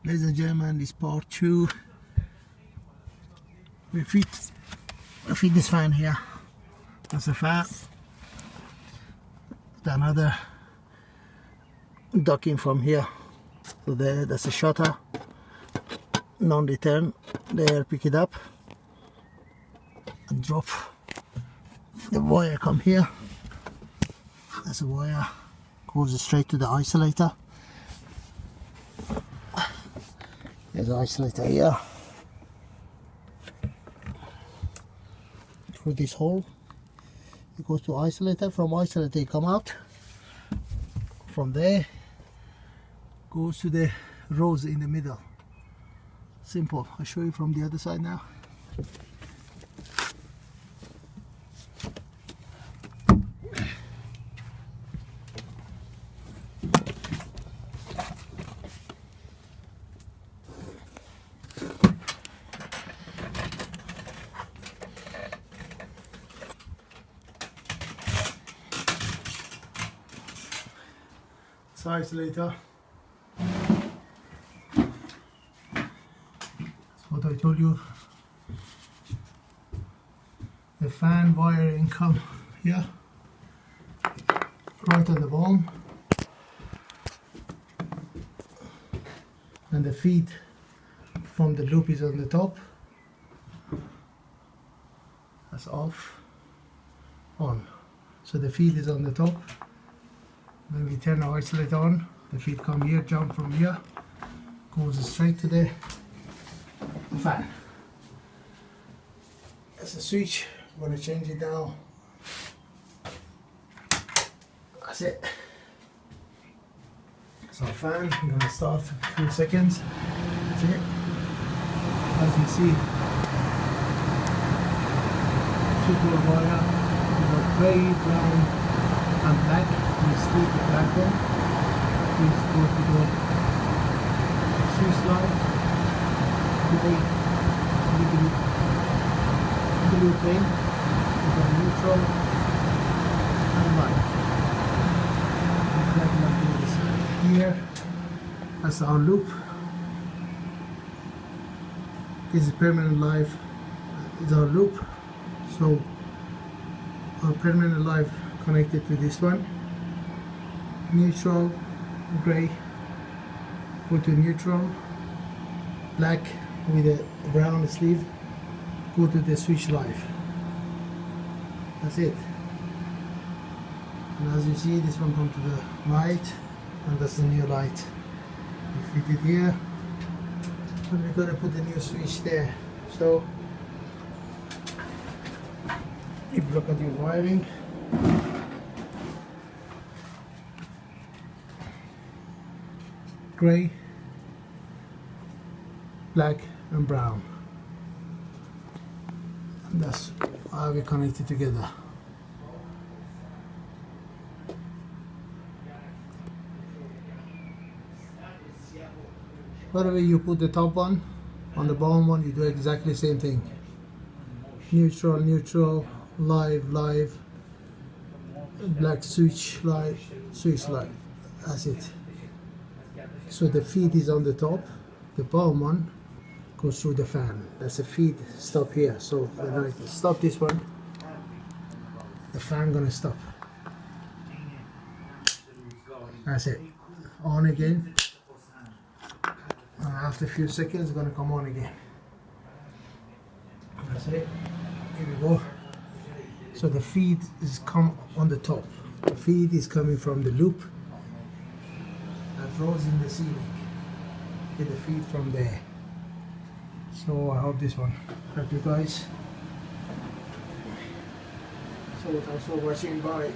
Ladies and gentlemen, this part 2. We fit this fan here. That's a fan. Another docking from here to there. That's a shutter. Non-return. There, pick it up and drop. The wire come here. That's a wire. Goes straight to the isolator. There's an isolator here. Through this hole. It goes to isolator. From isolator it come out. From there goes to the rose in the middle. Simple. I'll show you from the other side now. Isolator. That's what I told you. The fan wiring come here, right on the bottom, and the feed from the loop is on the top. That's off, on. So the feed is on the top. When we turn the isolator on, the feed come here, jump from here, goes straight to the fan. That's a switch. I'm going to change it now. That's it. That's our fan. I'm going to start for a few seconds. That's it. As you see, super wire, gray, brown, and black. We split the black one. Please go to the Swiss light. Blue plane. We got neutral and light. Exactly like this. Here, that's our loop. This is permanent live. Is our loop. So our permanent live connected to this one. Neutral, gray, go to neutral, black with a brown sleeve, go to the switch live. That's it. And as you see, this one comes to the right, and that's the new light. We fit it here, and we're going to put the new switch there. So, if you look at your wiring, gray, black and brown, and that's how we connect it together. Whatever you put the top on the bottom one, you do exactly the same thing. Neutral, neutral, live, live, black switch, live, switch, live. That's it. So the feed is on the top, the bottom one goes through the fan. That's a feed stop here. So when I stop this one, the fan gonna stop. That's it. On again. And after a few seconds, it's gonna come on again. That's it. Here we go. So the feed is come on the top. The feed is coming from the loop. Rose in the ceiling. Get the feed from there. So I hope this one helped you guys. So thanks for watching. Bye.